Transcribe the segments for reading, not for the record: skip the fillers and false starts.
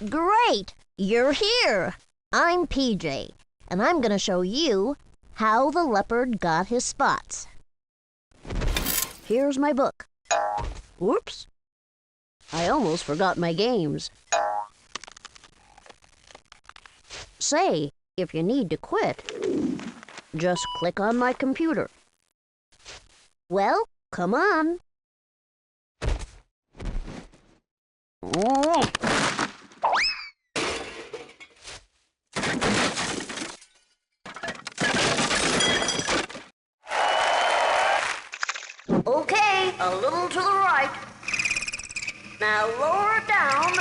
Great! You're here! I'm PJ, and I'm going to show you how the leopard got his spots. Here's my book. Whoops! I almost forgot my games. Say, if you need to quit, just click on my computer. Well, come on. Okay, a little to the right. Now lower it down.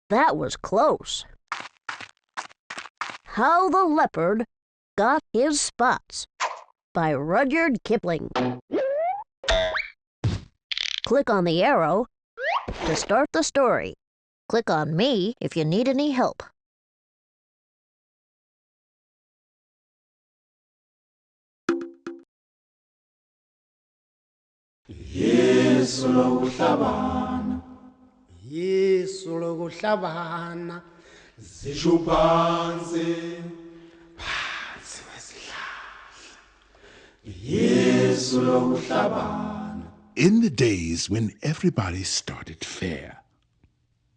That was close. How the Leopard Got His Spots by Rudyard Kipling. Click on the arrow to start the story. Click on me if you need any help. Yesu lokuhlabana zisho phansi kwesihlahla Yesu lokuhlabana. In the days when everybody started fair,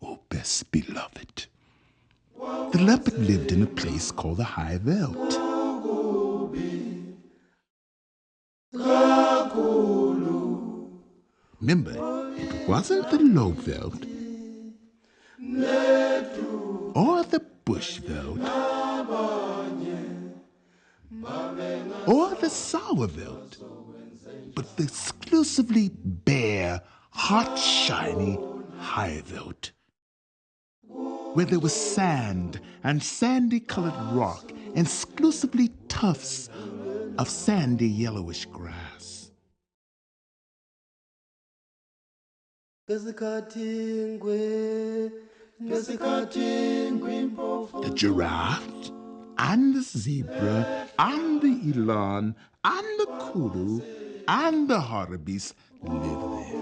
oh best beloved, the leopard lived in a place called the High Veld. Remember, it wasn't the low veld or the bush veld or the sour veld, but the exclusively bare, hot, shiny high veld, where there was sand and sandy-colored rock and exclusively tufts of sandy yellowish grass. The giraffe and the zebra and the eland and the kudu and the hartebeest lived there.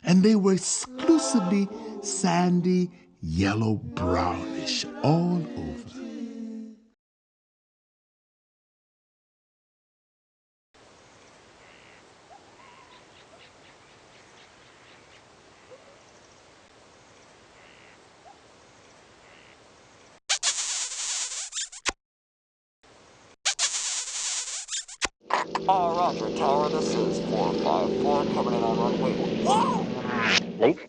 And they were exclusively sandy, yellow-brownish all over. Roger, Tower, this is 454, coming in on runway. Whoa! Nope.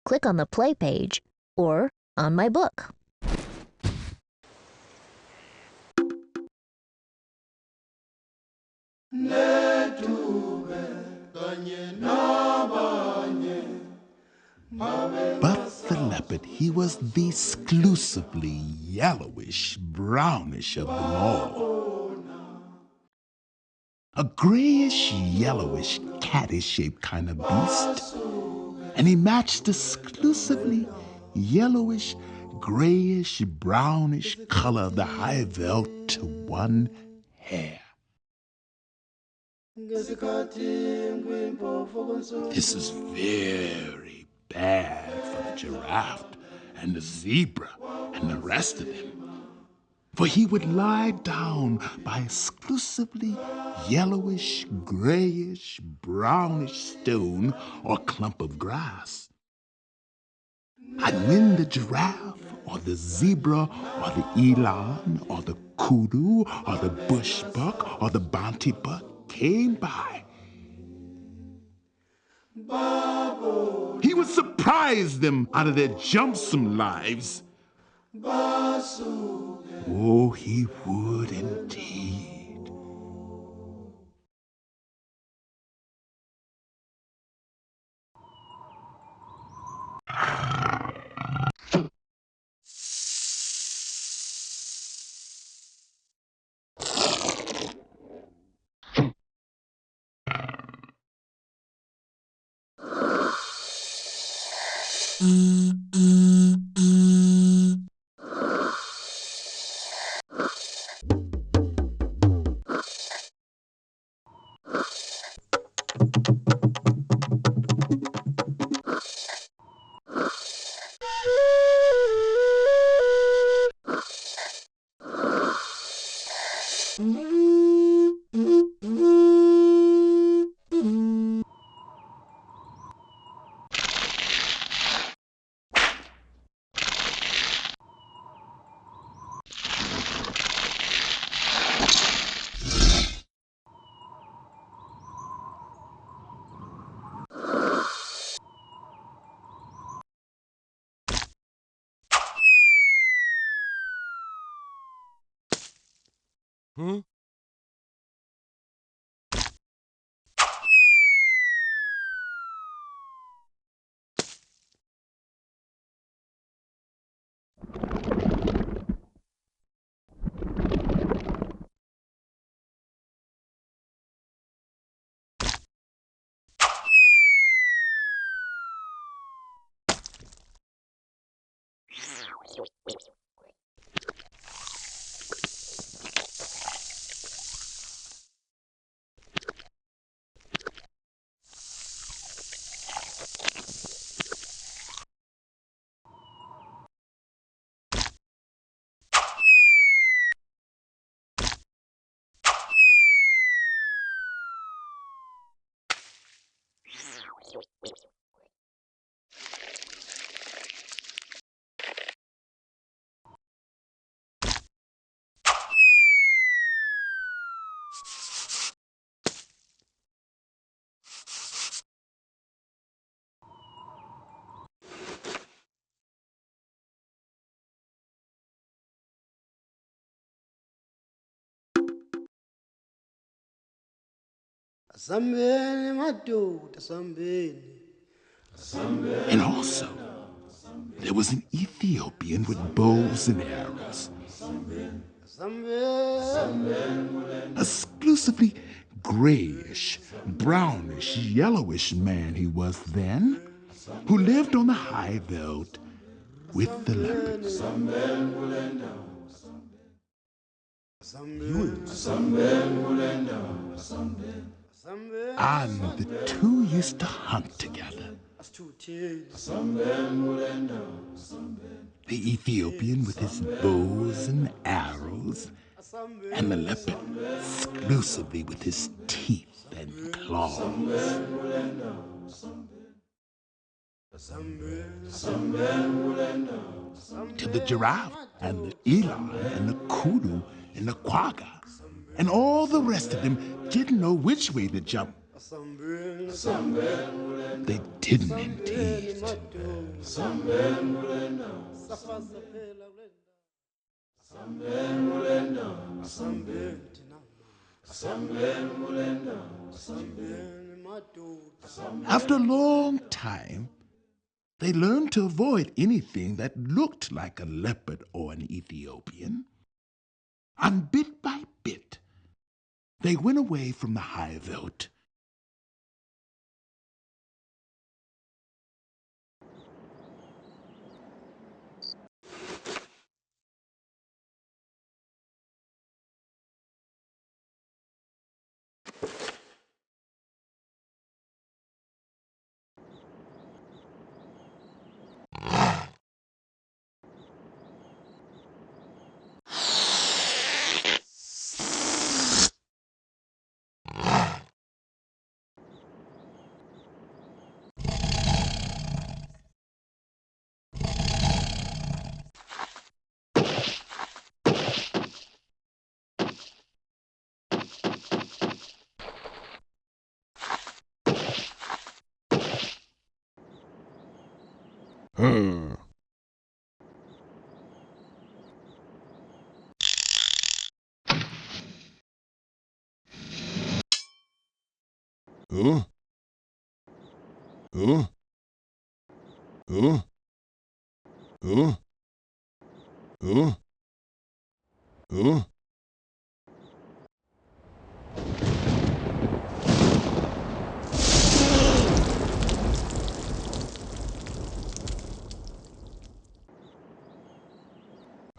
Click on the play page or on my book. But the leopard, he was the exclusively yellowish, brownish of them all. A grayish, yellowish, caddy-shaped kind of beast. And he matched the exclusively yellowish, grayish, brownish color of the high veld to one hair. This is very bad for the giraffe and the zebra and the rest of them. For he would lie down by exclusively yellowish, grayish, brownish stone or clump of grass. And when the giraffe or the zebra or the eland or the kudu or the bush buck or the bounty buck came by, He would surprise them out of their jumpsome lives. Oh, he would indeed. Sambeni madoda sambeni. And also, there was an Ethiopian with bows and arrows. Sambeni. Exclusively grayish, brownish, yellowish man he was then, who lived on the high veld with the leopards. And the two used to hunt together. The Ethiopian with his bows and arrows, and the leopard exclusively with his teeth and claws. To the giraffe and the eland and the kudu and the quagga and all the rest of them didn't know which way to jump. They didn't indeed. After a long time, they learned to avoid anything that looked like a leopard or an Ethiopian. And bit by bit, they went away from the high veld. Hmm. Huh? Huh? Huh? Huh? Huh? Huh?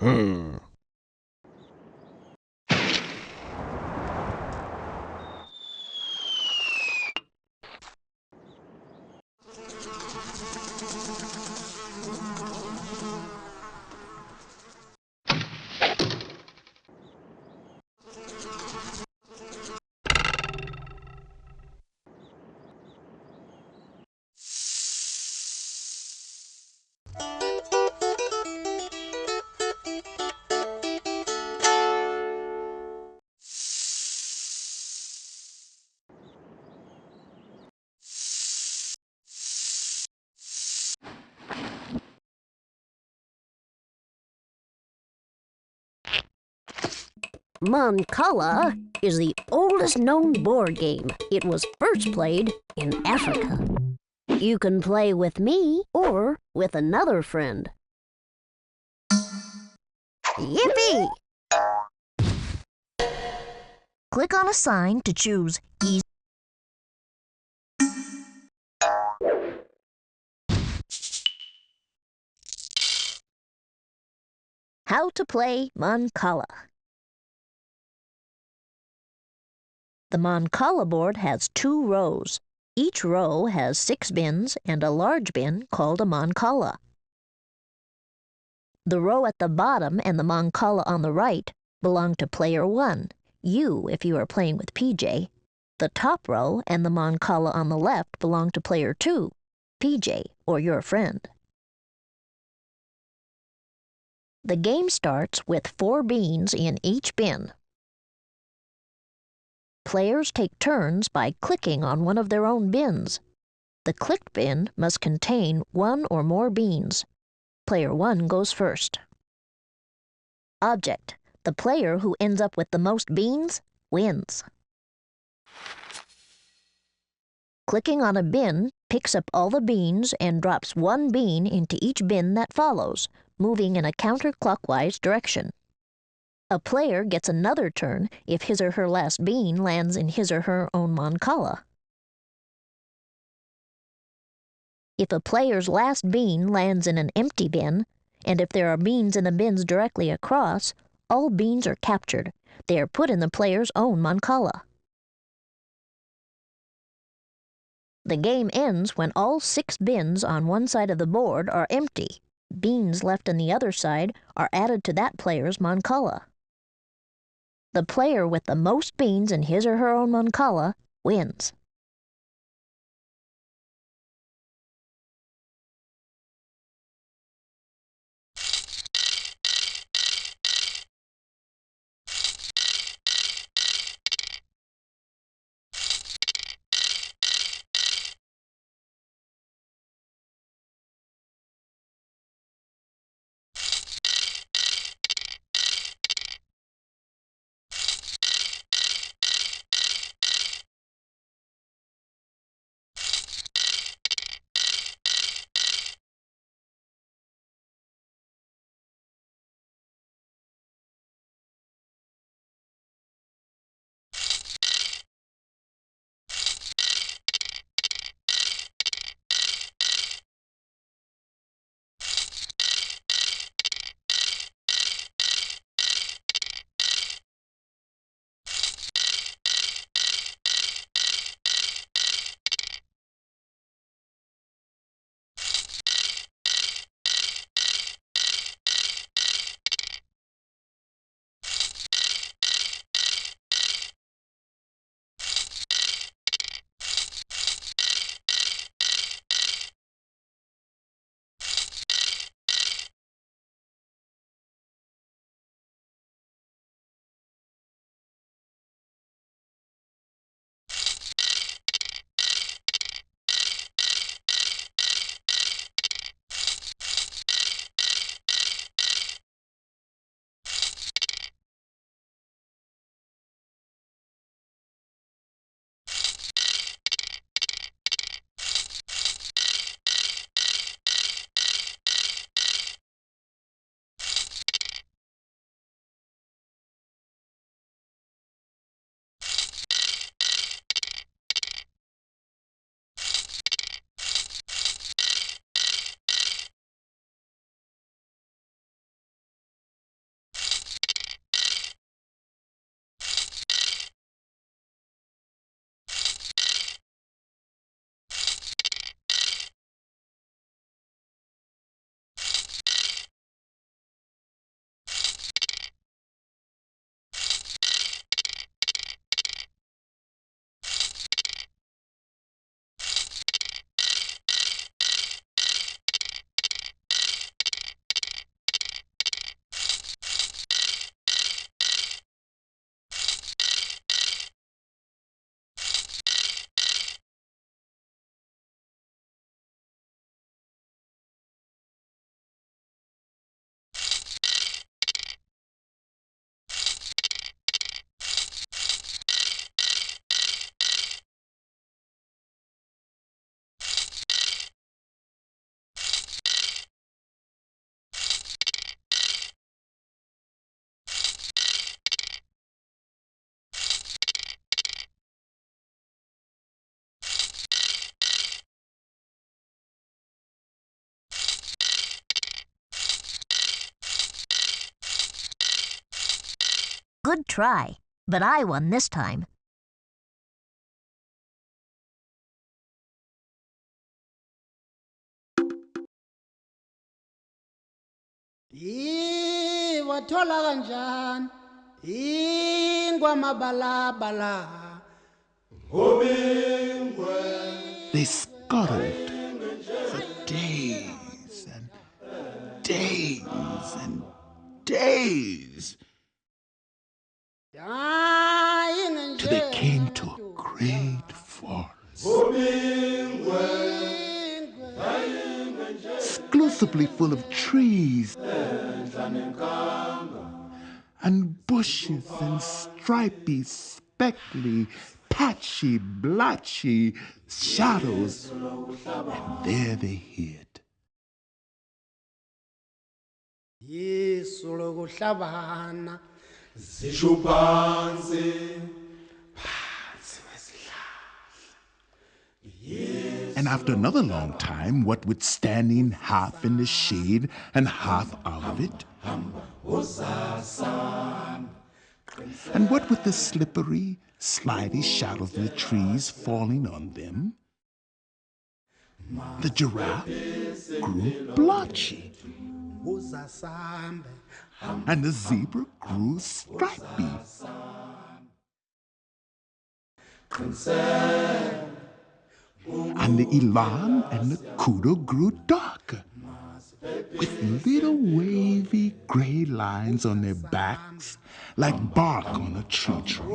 Hmm. Mancala is the oldest known board game. It was first played in Africa. You can play with me or with another friend. Yippee! Click on a sign to choose easy. How to play Mancala. The Mancala board has 2 rows. Each row has 6 bins and a large bin called a Mancala. The row at the bottom and the Mancala on the right belong to player 1, you if you are playing with PJ. The top row and the Mancala on the left belong to player 2, PJ, or your friend. The game starts with 4 beans in each bin. Players take turns by clicking on one of their own bins. The clicked bin must contain 1 or more beans. Player 1 goes first. Object: the player who ends up with the most beans wins. Clicking on a bin picks up all the beans and drops 1 bean into each bin that follows, moving in a counterclockwise direction. A player gets another turn if his or her last bean lands in his or her own Mancala. If a player's last bean lands in an empty bin, and if there are beans in the bins directly across, all beans are captured. They are put in the player's own Mancala. The game ends when all 6 bins on one side of the board are empty. Beans left on the other side are added to that player's Mancala. The player with the most beans in his or her own Mancala wins. Good try, but I won this time. Wathola kanjani? Ingwamabalabala. They scuttled for days and days and days till they came to a great forest, exclusively full of trees and bushes and stripy, speckly, patchy, blotchy shadows. And there they hid. Yesu lokuhlabana. And after another long time, what with standing half in the shade and half out of it, and what with the slippery, slidey shadows of the trees falling on them, the giraffe grew blotchy, and the zebra grew stripy, and the elan and the kudu grew darker, with little wavy gray lines on their backs like bark on a tree trunk.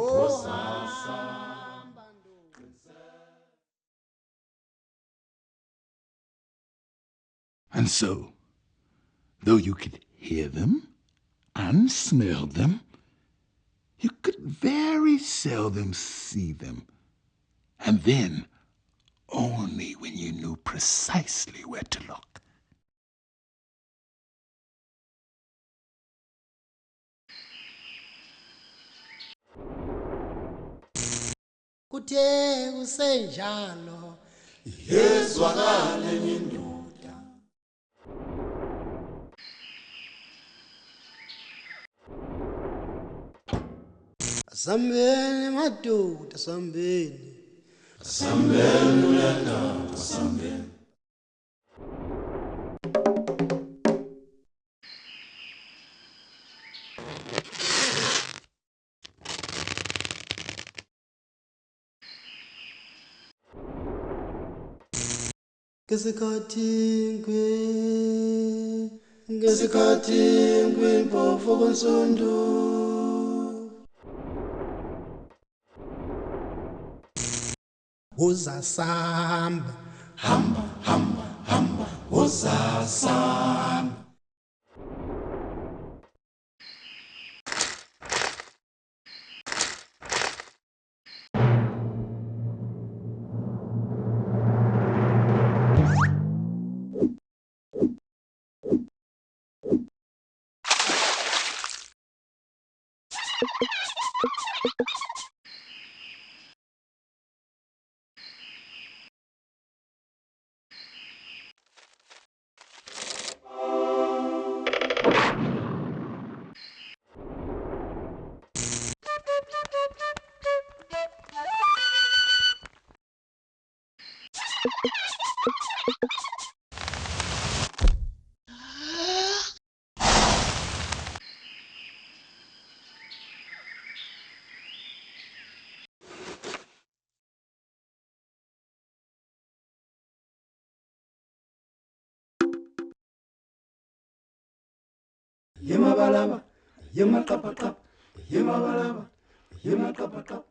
And so, though you could hear them and smell them, you could very seldom see them, and then only when you knew precisely where to look. Kuthe kusenjalo. Yezwakala enye indoda. Asambeni madoda, asambeni. Asambeni ulanda, asambeni. Ngesikhathi ngwimpofu konsundu. Uzasamba, hamba, hamba, hamba, uzasamba. Yemabalaba, yemaqapaqap, yemabalaba, yemaqapaqap.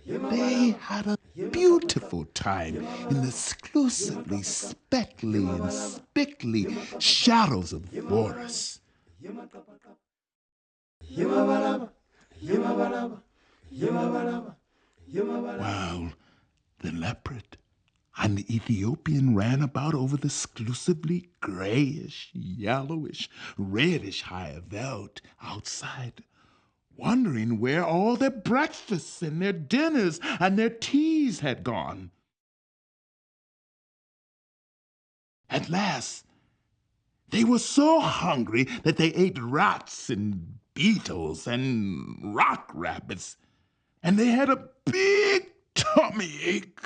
They had a beautiful time in the exclusively speckly and spickly shadows of the forest. Yemabalaba, yemabalaba, yemabalaba, yemabalaba. While the leopard and the Ethiopian ran about over the exclusively grayish, yellowish, reddish high veldt outside, wondering where all their breakfasts and their dinners and their teas had gone. At last, they were so hungry that they ate rats and beetles and rock rabbits, and they had a big tummy ache.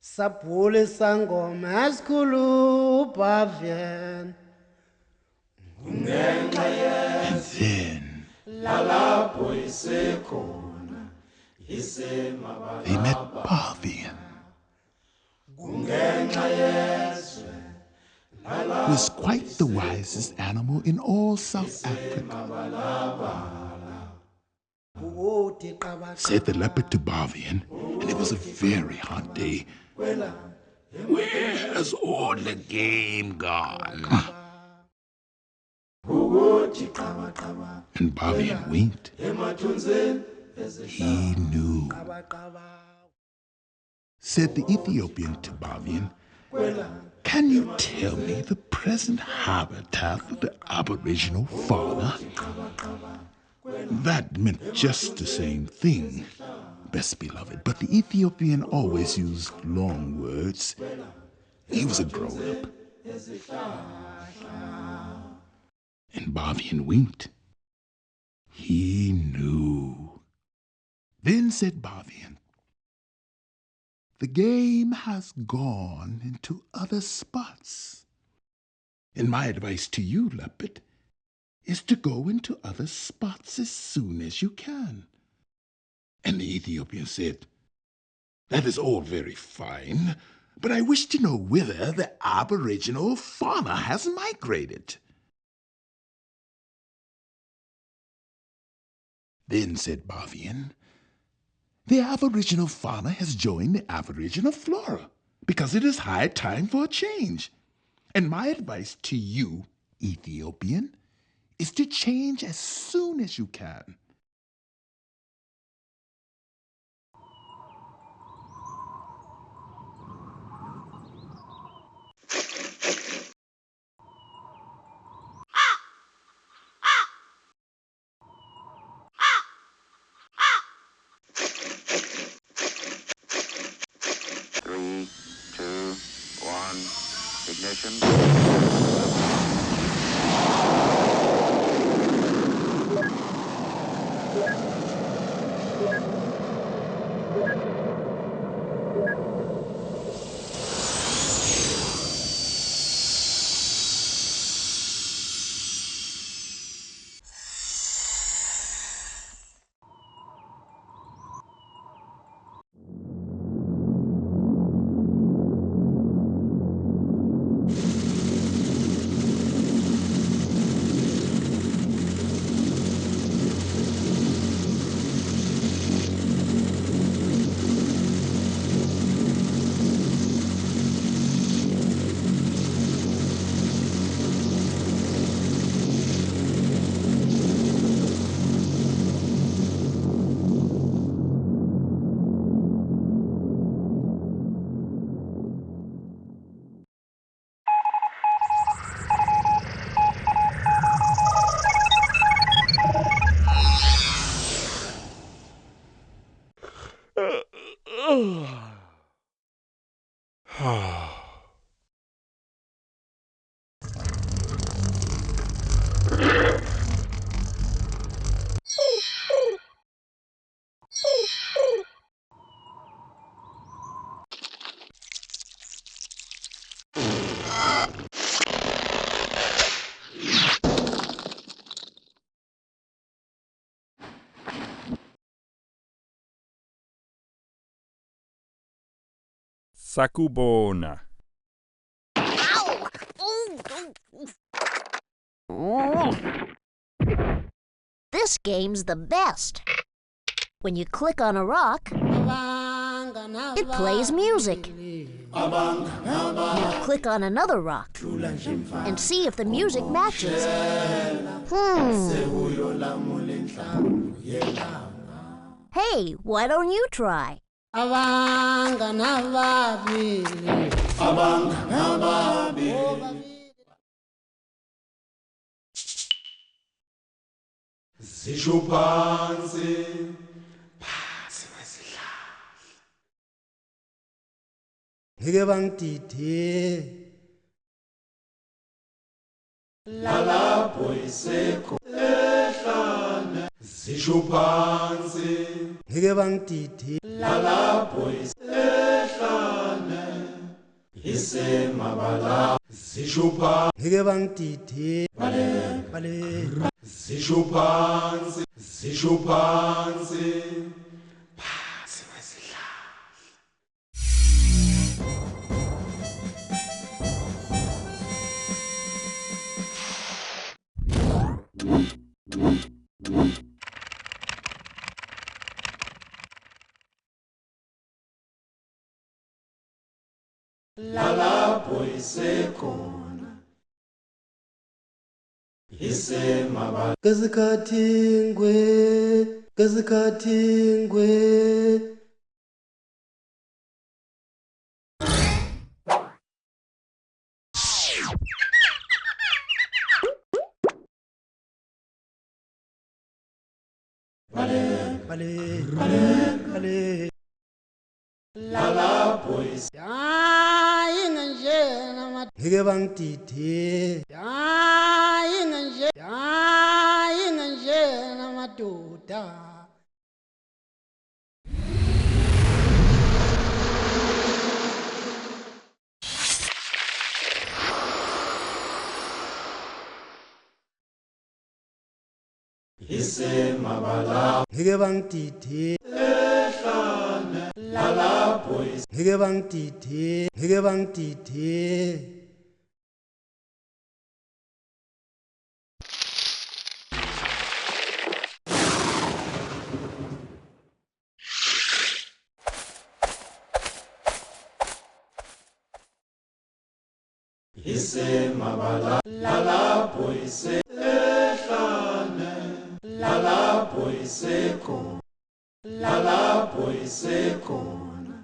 Sabhule sangoma esikhulu Bavian. And then they met Bavian, who was quite the wisest animal in all South Africa. Said the leopard to Bavian, and it was a very hot day. Where's all the game gone? And Bavian winked. He knew. Said the Ethiopian to Bavian, can you tell me the present habitat of the Aboriginal fauna? That meant just the same thing, best beloved, but the Ethiopian always used long words. He was a grown-up. And Bavian winked. He knew. Then said Bavian, the game has gone into other spots. And my advice to you, Leopard, is to go into other spots as soon as you can. And the Ethiopian said, that is all very fine, but I wish to know whither the Aboriginal fauna has migrated. Then said Bavian, the Aboriginal fauna has joined the Aboriginal flora because it is high time for a change. And my advice to you, Ethiopian, is to change as soon as you can. Three, two, one, ignition. Sakubona. This game's the best. When you click on a rock, it plays music. Now click on another rock and see if the music matches. Hey, why don't you try? Zisho phansi, phansi kwesihlahla. ngeke bangidide Lalapho isekho ehlane. Zisho phansi, ngeke bangidide lalapho ehlane. Isemabala. Zisho phansi, ngeke bangidide bale zisho phansi, zisho phansi. Phansi kwesihlahla. Lalapho isekhona. Isemabala. ngesikhathi ngwe bale Lalapho hayi nganjena ngeke bangidide hayi nganjena madoda isemabala. ngeke bangidide Ehlane. Lalapho ngeke bangidide isemabala. Lalapho ehlane. Lalapho isekhona. Lalapho isekhona.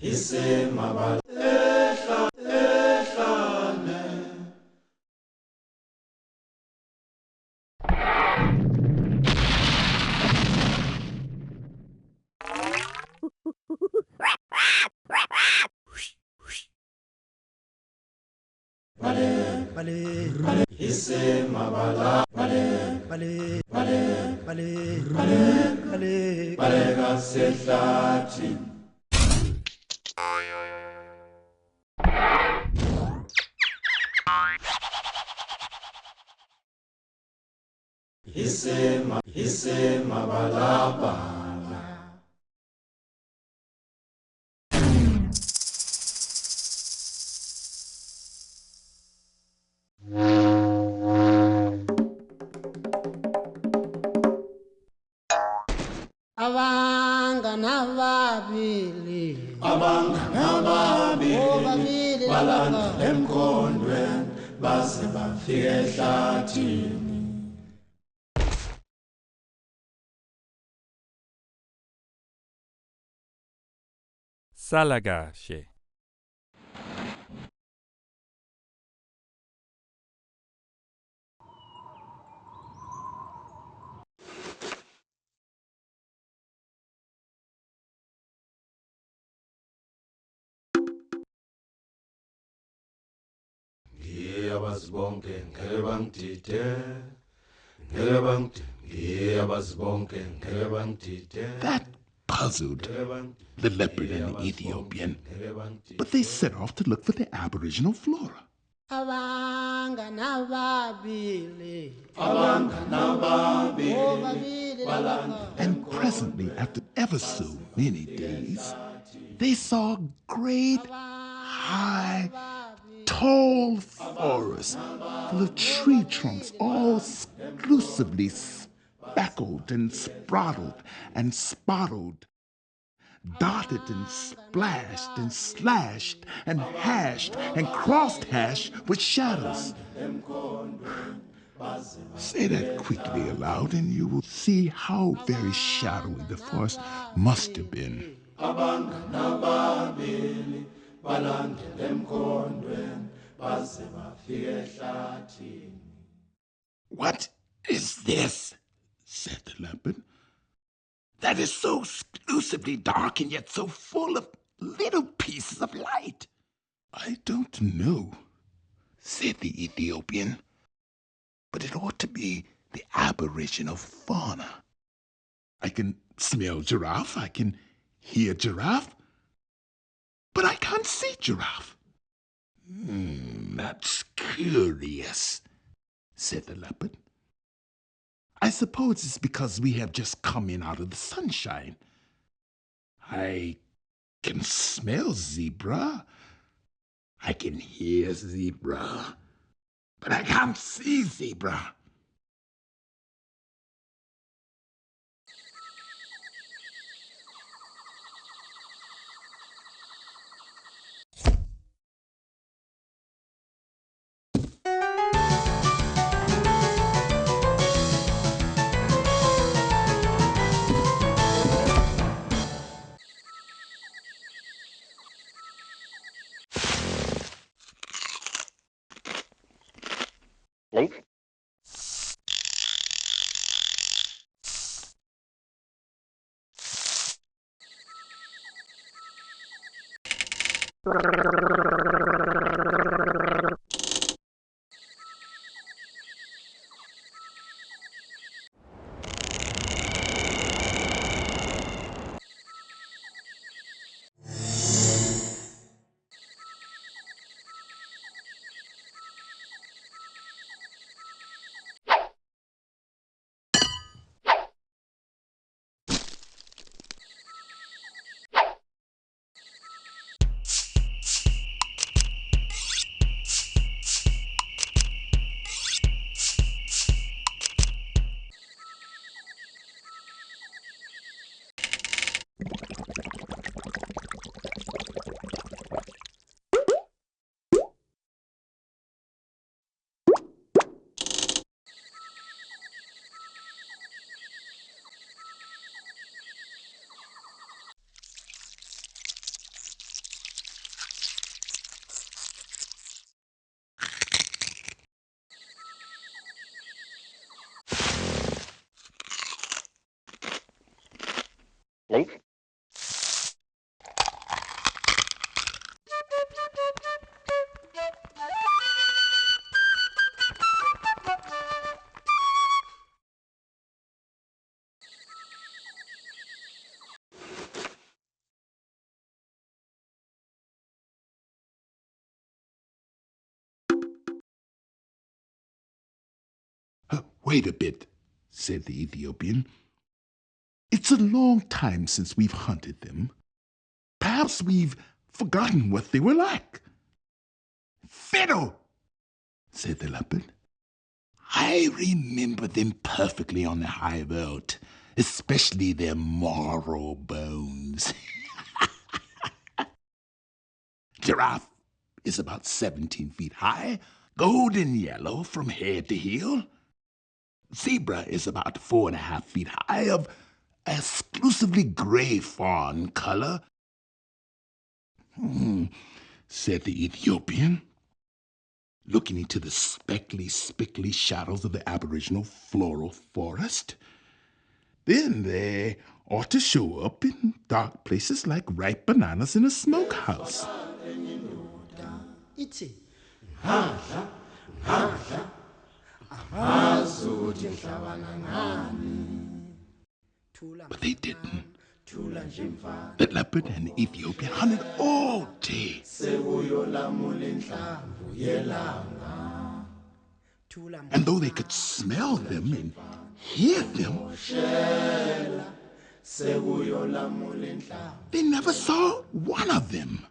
Isemabala. Ehlane. bale isemabala. bale Baleka sehlathini. Isemabalabala. abangani Ababili balandla emkhondweni baze bafika ehlathini. Salagashe. That puzzled the leopard and the Ethiopian, but they set off to look for the aboriginal flora. And presently, after ever so many days, they saw a great, high, tall forest full of tree trunks, all exclusively speckled and sprattled and spottled, dotted and splashed and slashed and hashed and cross-hashed with shadows. Say that quickly aloud and you will see how very shadowy the forest must have been. What is this? Said the leopard. That is so exclusively dark and yet so full of little pieces of light. I don't know, said the Ethiopian, but it ought to be the aboriginal fauna. I can smell giraffe, I can hear giraffe, but I can't see giraffe. That's curious, said the leopard. I suppose it's because we have just come in out of the sunshine. I can smell zebra. I can hear zebra. But I can't see zebra. Lake? Lake? Wait a bit, said the Ethiopian. It's a long time since we've hunted them. Perhaps we've forgotten what they were like. Fiddle, said the leopard. I remember them perfectly on the high road, especially their marrow bones. Giraffe is about 17 feet high, golden yellow from head to heel. Zebra is about 4.5 feet high, of exclusively gray fawn color. Said the Ethiopian, looking into the speckly, spickly shadows of the aboriginal floral forest. Then they ought to show up in dark places like ripe bananas in a smokehouse. But they didn't. The leopard and the Ethiopian hunted all day. And though they could smell them and hear them, they never saw one of them.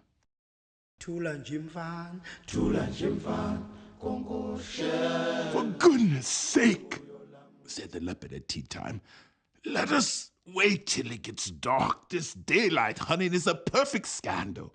For goodness sake, said the leopard at tea time, let us wait till it gets dark. This daylight hunting is a perfect scandal.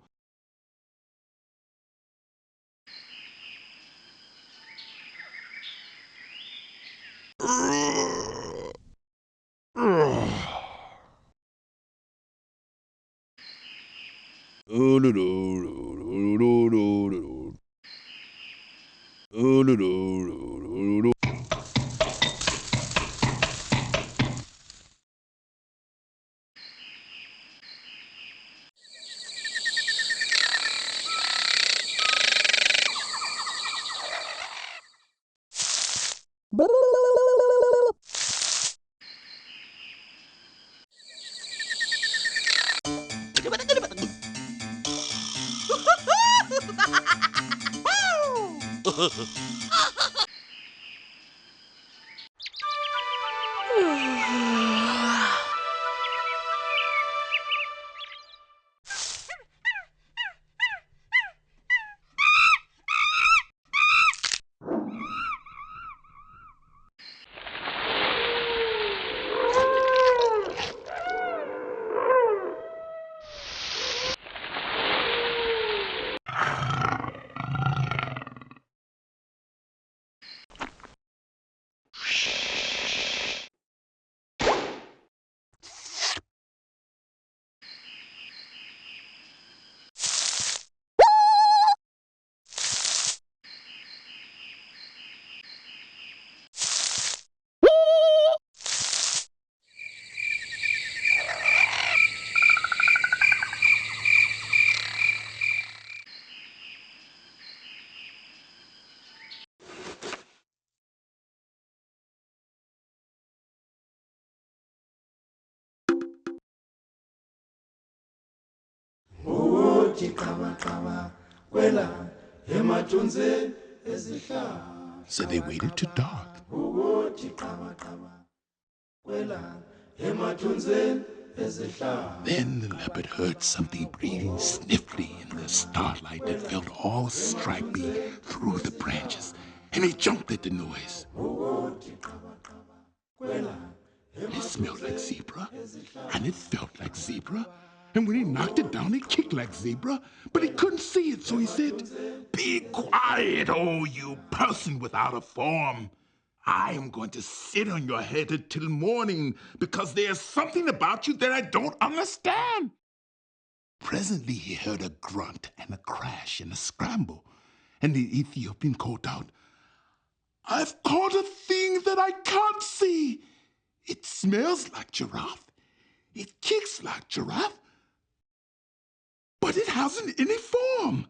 So they waited till dark. Then the leopard heard something breathing sniffly in the starlight that felt all stripy through the branches, and he jumped at the noise. It smelled like zebra, and it felt like zebra, and when he knocked it down, it kicked like zebra, but he couldn't see it, so he said, "Be quiet, oh, you person without a form. I am going to sit on your head until morning because there's something about you that I don't understand." Presently he heard a grunt and a crash and a scramble, and the Ethiopian called out, "I've caught a thing that I can't see. It smells like giraffe. It kicks like giraffe, but it hasn't any form."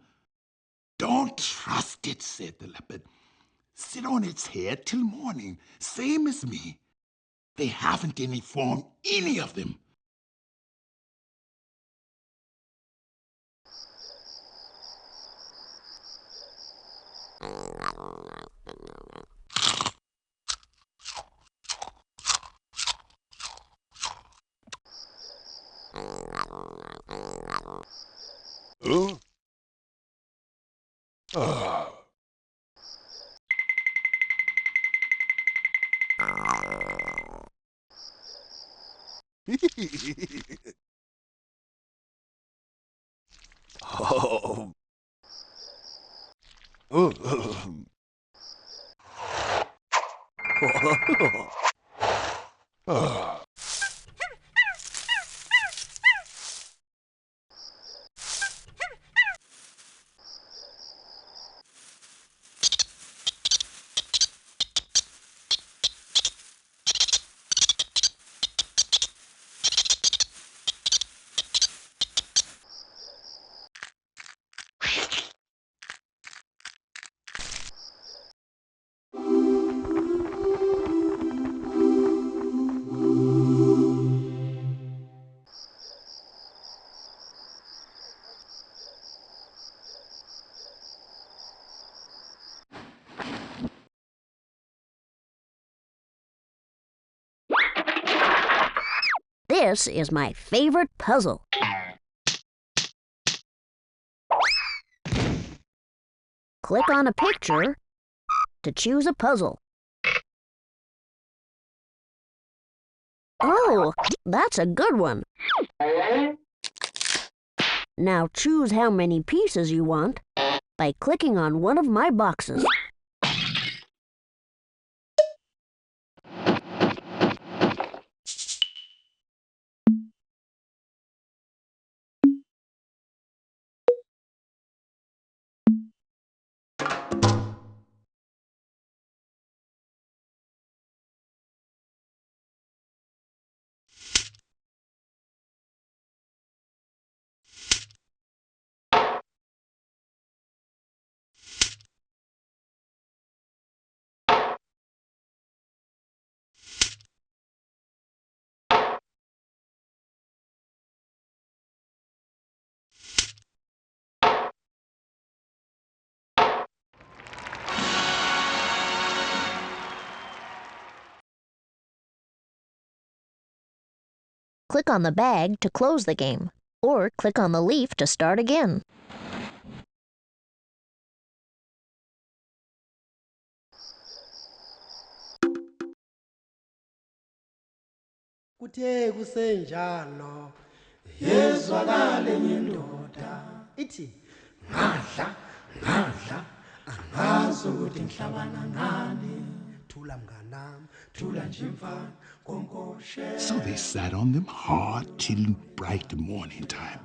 "Don't trust it," said the leopard. "Sit on its head till morning, same as me. They haven't any form, any of them." This is my favorite puzzle. Click on a picture to choose a puzzle. Oh, that's a good one. Now choose how many pieces you want by clicking on one of my boxes. Click on the bag to close the game, or click on the leaf to start again. Kuthe kusenjalo yezwakala enye indoda ithi ngadla angazi ukuthi ngihlabana ngani thula mnganami thula nje mfana konkoshe. So they sat on them hard till bright morning time.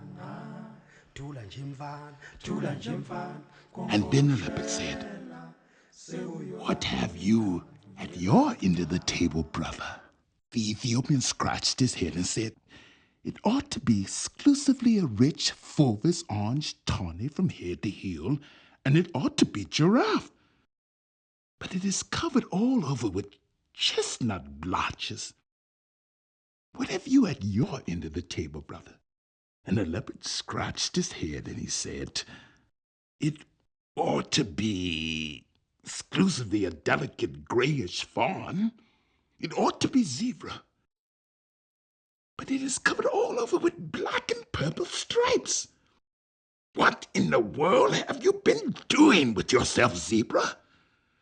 Thula nje mfana thula nje mfana. And then the leopard said, "What have you at your end of the table, brother?" The Ethiopian scratched his head and said, "It ought to be exclusively a rich, fulvous orange tawny from head to heel, and it ought to be giraffe. But it is covered all over with chestnut blotches. What have you at your end of the table, brother?" And the leopard scratched his head and he said, "It ought to be exclusively a delicate grayish fawn. It ought to be zebra. But it is covered all over with black and purple stripes. What in the world have you been doing with yourself, zebra?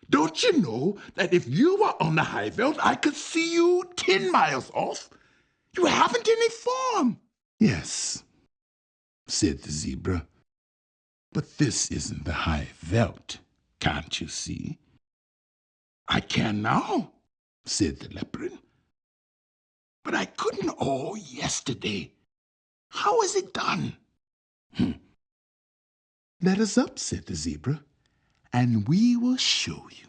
Don't you know that if you were on the high veld, I could see you 10 miles off? You haven't any form." "Yes," said the zebra, "but this isn't the high veld, can't you see?" "I can now," said the leopard. "But I couldn't all yesterday. How is it done?" "Let us up," said the zebra, "and we will show you."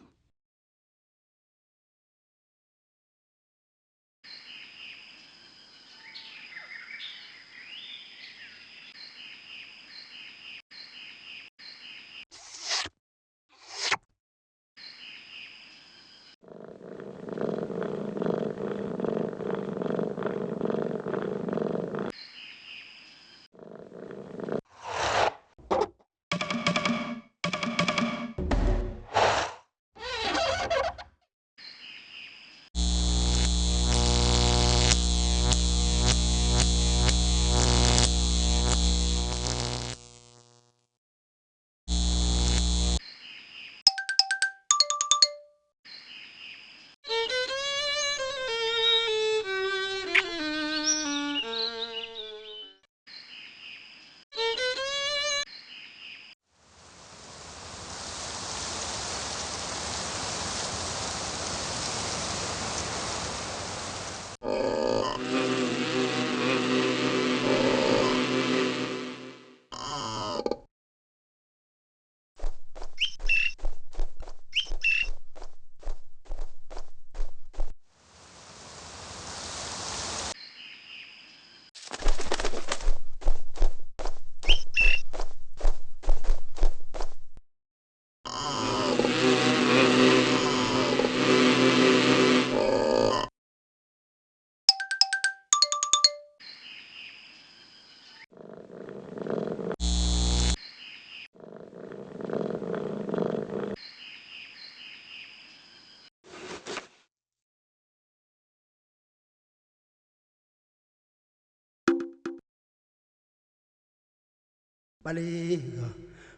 Balega,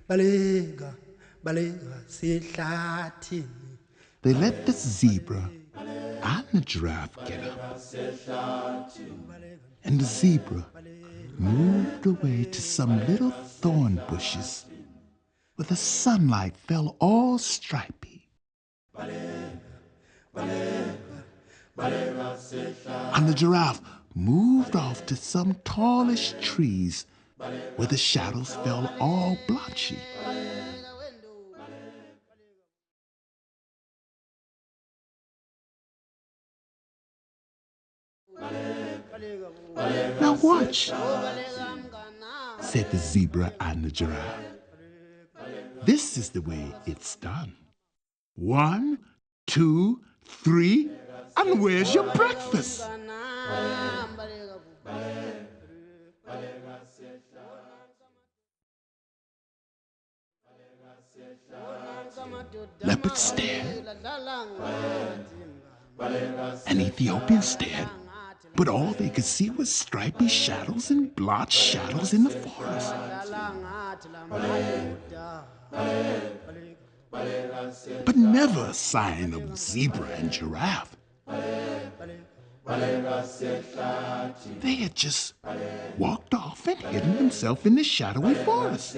balega, balega, sihlathini. They let the zebra and the giraffe get up. And the zebra moved away to some little thorn bushes where the sunlight fell all stripy. And the giraffe moved off to some tallish trees where the shadows fell all blotchy. Now watch, said the zebra and the giraffe. This is the way it's done. 1, 2, 3, and where's your breakfast? Leopard stared, and Ethiopian stared, but all they could see was stripy shadows and blotched shadows in the forest. But never a sign of zebra and giraffe. They had just walked off and hidden themselves in the shadowy forest.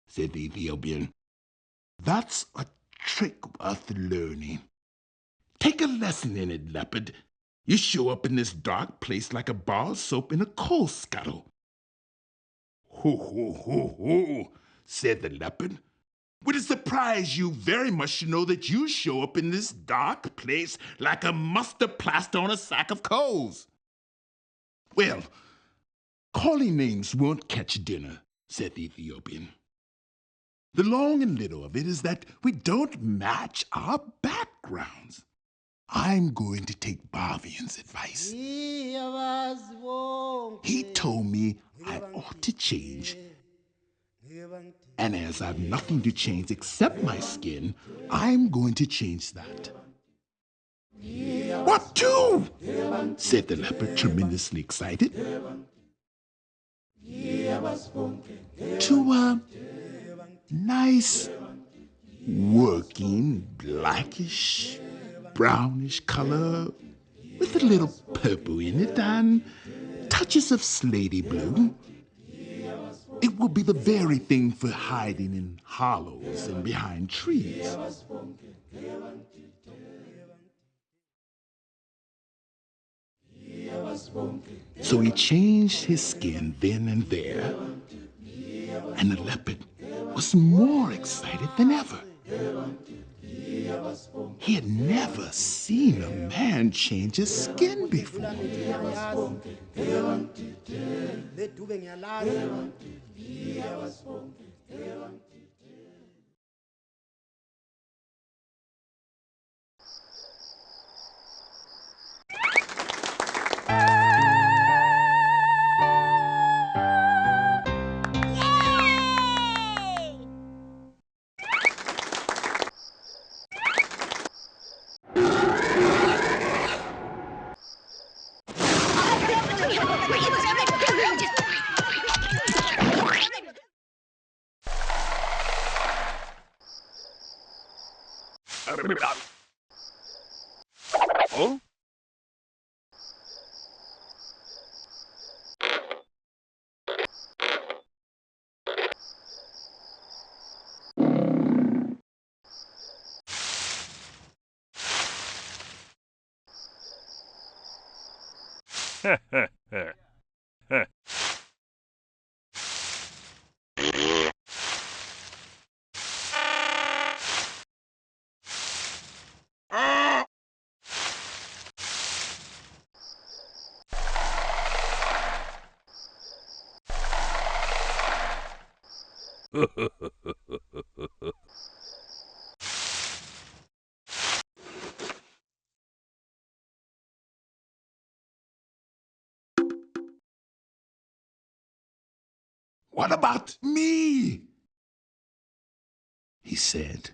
Said the Ethiopian. That's a trick worth learning. Take a lesson in it, Leopard. You show up in this dark place like a bar of soap in a coal scuttle. Ho, ho, ho, ho, said the Leopard. Would it surprise you very much to know that you show up in this dark place like a mustard plaster on a sack of coals? Well, calling names won't catch dinner, said the Ethiopian. The long and little of it is that we don't match our backgrounds. I'm going to take Bavian's advice. He told me I ought to change. And as I've nothing to change except my skin, I'm going to change that. What to? Said the leopard, tremendously excited. To a nice, working, blackish, brownish color with a little purple in it and touches of slaty blue. It will be the very thing for hiding in hollows and behind trees. So he changed his skin then and there, and the leopard was more excited than ever. He had never seen a man change his skin before. Oh? What about me? He said,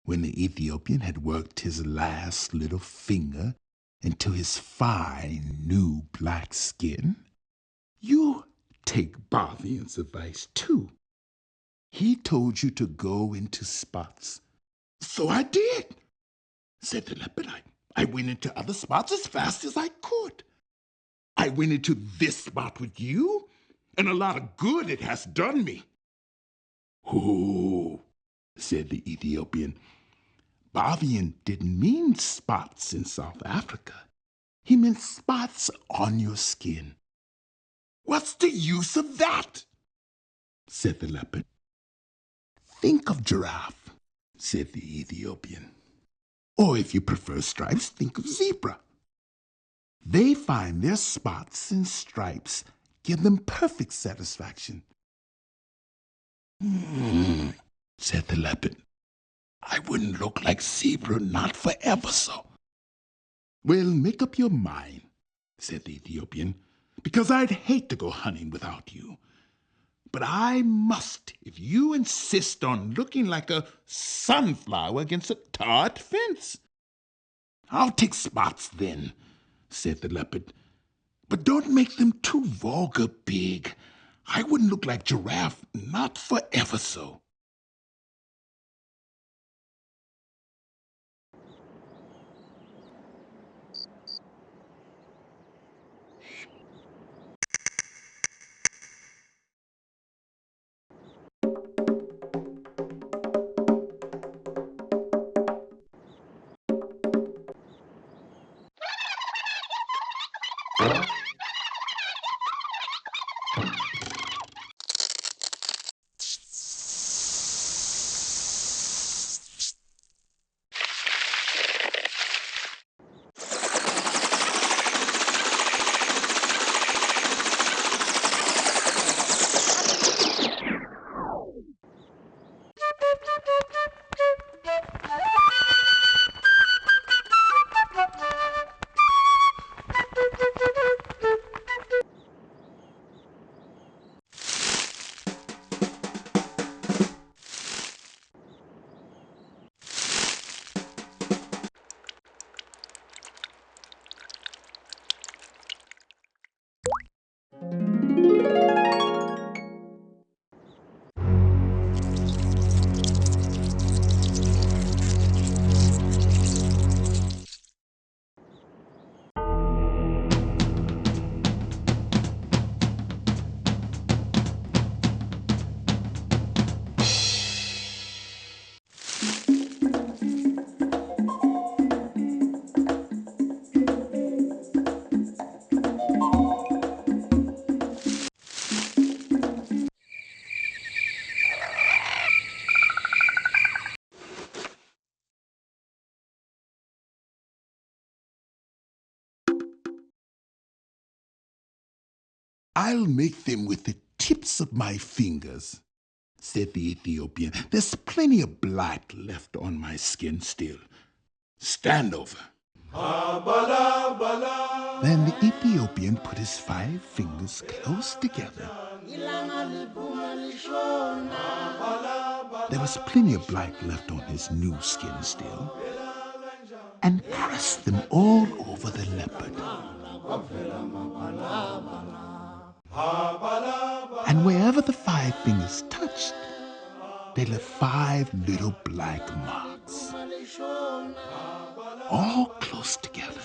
when the Ethiopian had worked his last little finger into his fine new black skin. You take Barthian's advice too. He told you to go into spots. So I did, said the leopard. I went into other spots as fast as I could. I went into this spot with you, and a lot of good it has done me. Oh, said the Ethiopian. Barthian didn't mean spots in South Africa. He meant spots on your skin. What's the use of that? Said the leopard. Think of giraffe, said the Ethiopian. Or if you prefer stripes, think of zebra. They find their spots and stripes give them perfect satisfaction. Said the leopard. I wouldn't look like zebra, not forever so. Well, make up your mind, said the Ethiopian, because I'd hate to go hunting without you. But I must if you insist on looking like a sunflower against a tarred fence. I'll take spots then, said the leopard. But don't make them too vulgar big. I wouldn't look like giraffe, not forever so. I'll make them with the tips of my fingers, said the Ethiopian. There's plenty of black left on my skin still. Stand over. Then the Ethiopian put his 5 fingers close together. There was plenty of black left on his new skin still, and pressed them all over the leopard. And wherever the 5 fingers touched, they left 5 little black marks, all close together.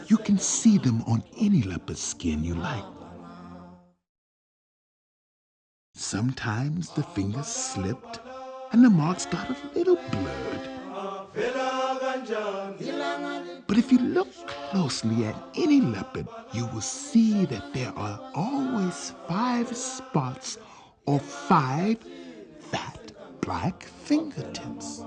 You can see them on any leopard skin you like. Sometimes the fingers slipped and the marks got a little blurred. But if you look closely at any leopard, you will see that there are always 5 spots or 5 fat black fingertips.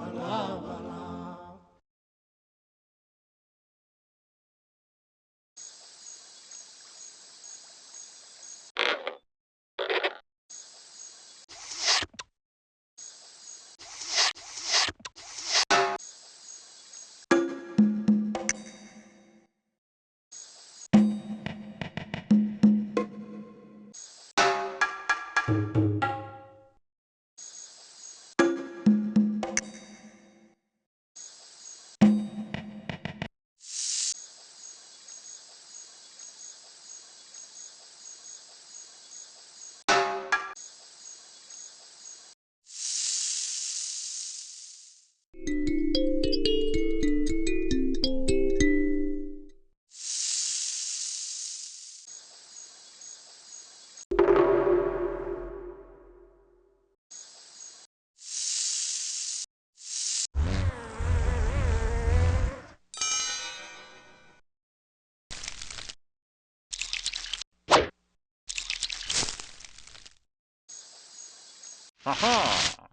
Ha ha!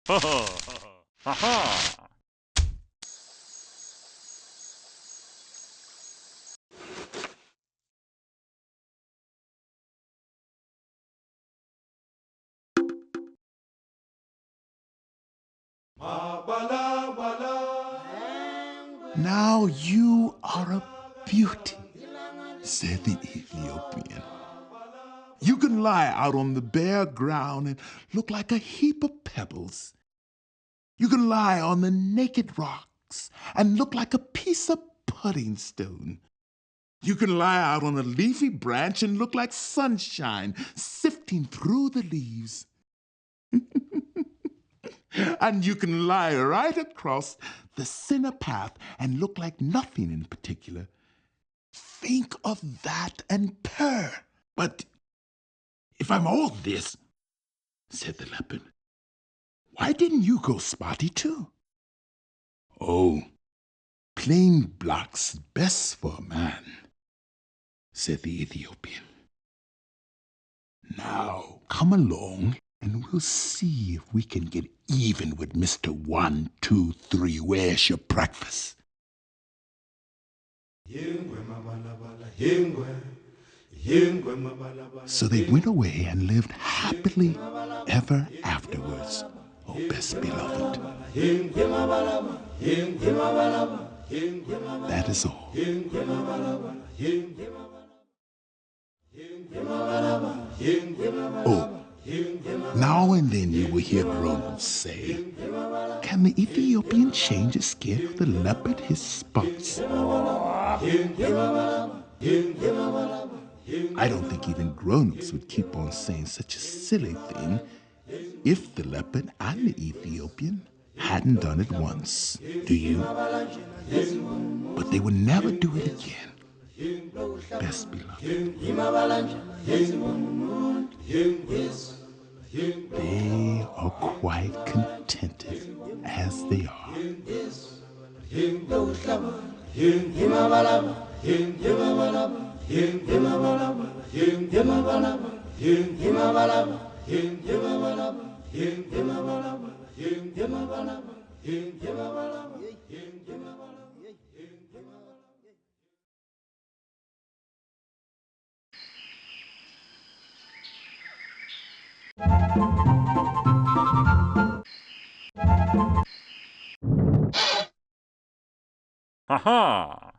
Ha ha! Ha ha! Now you are a beauty, said the Ethiopian. You can lie out on the bare ground and look like a heap of pebbles. You can lie on the naked rocks and look like a piece of pudding stone. You can lie out on a leafy branch and look like sunshine sifting through the leaves. And you can lie right across the center path and look like nothing in particular. Think of that and purr. But if I'm all this, said the leopard, why didn't you go spotty too? Oh, plain black's best for a man, said the Ethiopian. Now come along and we'll see if we can get even with Mr. 1, 2, 3. Where's your breakfast? So they went away and lived happily ever afterwards, oh best beloved. That is all. Oh, now and then you will hear grown-ups say, can the Ethiopian change his skin or the leopard his spots? I don't think even grown-ups would keep on saying such a silly thing if the leopard and the Ethiopian hadn't done it once. Do you? But they would never do it again. Best beloved. They are quite contented as they are. Ha-ha!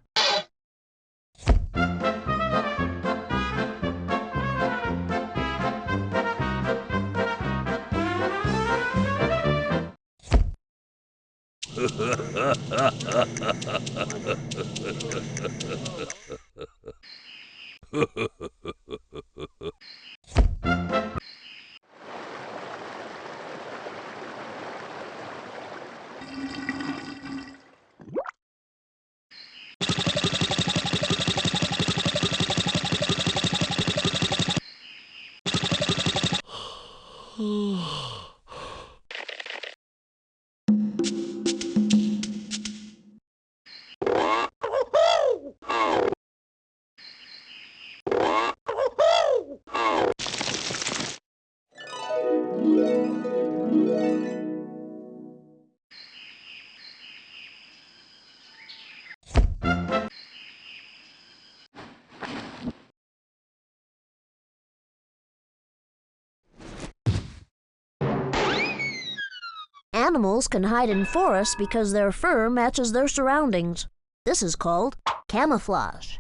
Animals can hide in forests because their fur matches their surroundings. This is called camouflage.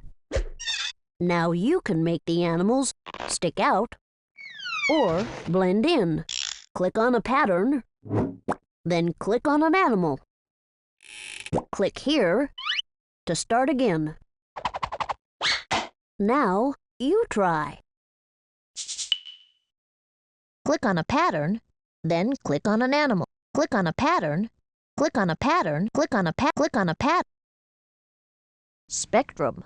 Now you can make the animals stick out or blend in. Click on a pattern, then click on an animal. Click here to start again. Now you try. Click on a pattern, then click on an animal. Click on a pattern, click on a pattern, click on a pattern. Spectrum.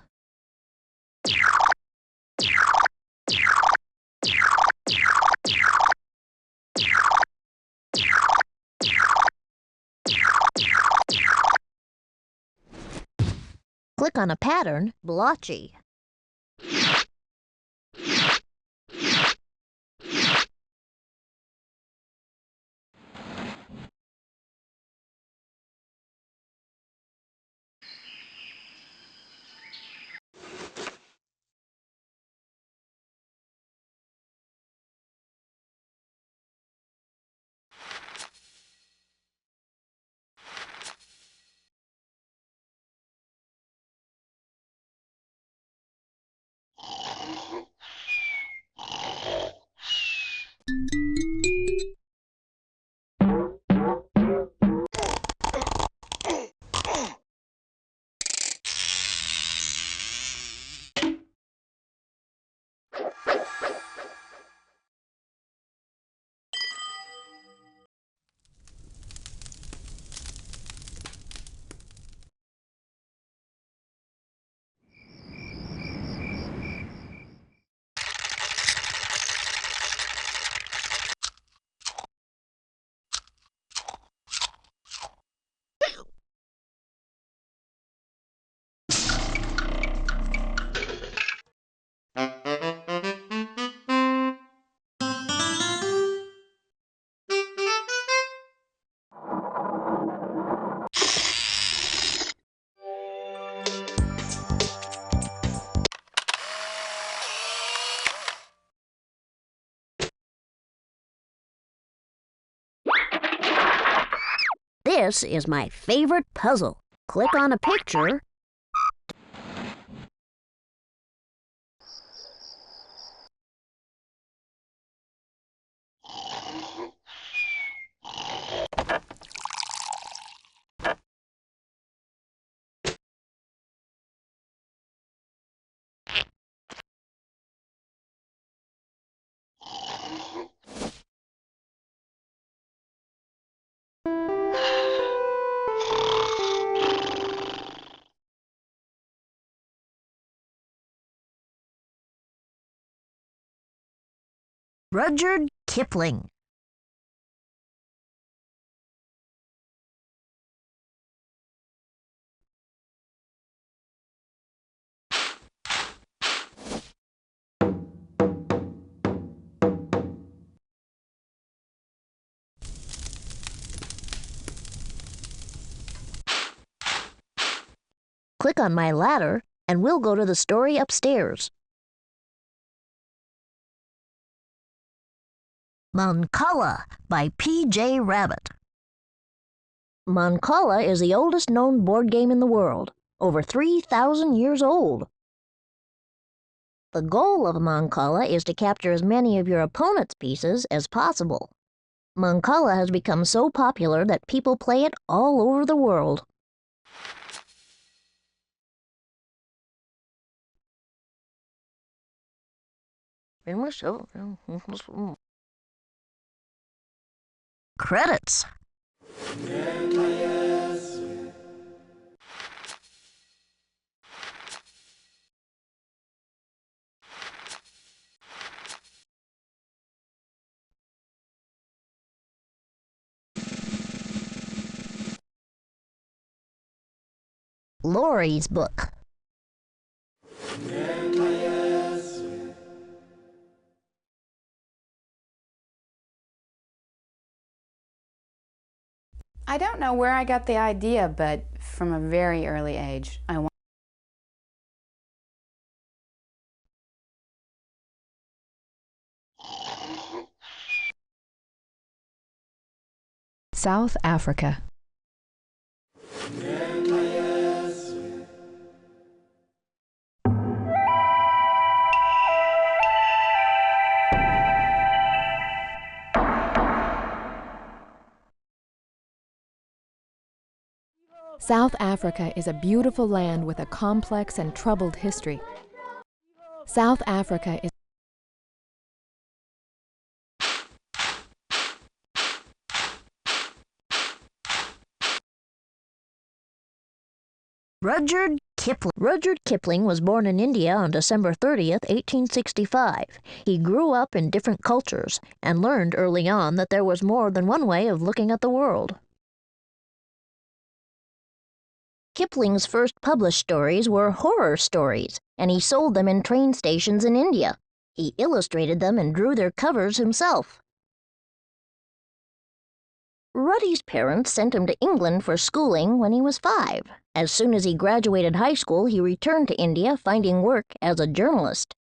Click on a pattern, blotchy. This is my favorite puzzle. Click on a picture. Rudyard Kipling. Click on my ladder, and we'll go to the story upstairs. Mancala by P.J. Rabbit. Mancala is the oldest known board game in the world, over 3,000 years old. The goal of Mancala is to capture as many of your opponent's pieces as possible. Mancala has become so popular that people play it all over the world. Credits. Laurie's book. I don't know where I got the idea, but from a very early age, I wanted South Africa. South Africa is a beautiful land with a complex and troubled history. South Africa is Rudyard Kipling. Rudyard Kipling was born in India on December 30th, 1865. He grew up in different cultures and learned early on that there was more than one way of looking at the world. Kipling's first published stories were horror stories, and he sold them in train stations in India. He illustrated them and drew their covers himself. Ruddy's parents sent him to England for schooling when he was 5. As soon as he graduated high school, he returned to India, finding work as a journalist.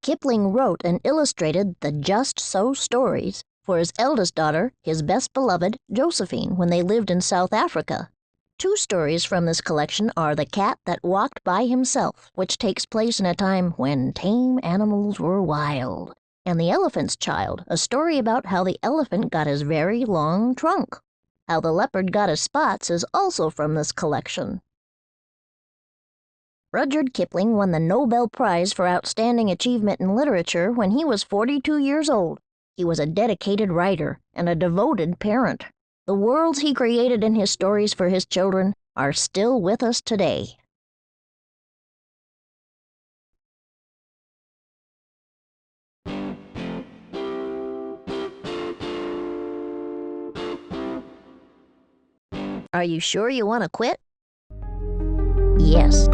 Kipling wrote and illustrated the Just So stories for his eldest daughter, his best beloved, Josephine, when they lived in South Africa. 2 stories from this collection are The Cat That Walked by Himself, which takes place in a time when tame animals were wild, and The Elephant's Child, a story about how the elephant got his very long trunk. How the Leopard Got His Spots is also from this collection. Rudyard Kipling won the Nobel Prize for Outstanding Achievement in Literature when he was 42 years old. He was a dedicated writer and a devoted parent. The worlds he created in his stories for his children are still with us today. Are you sure you want to quit? Yes.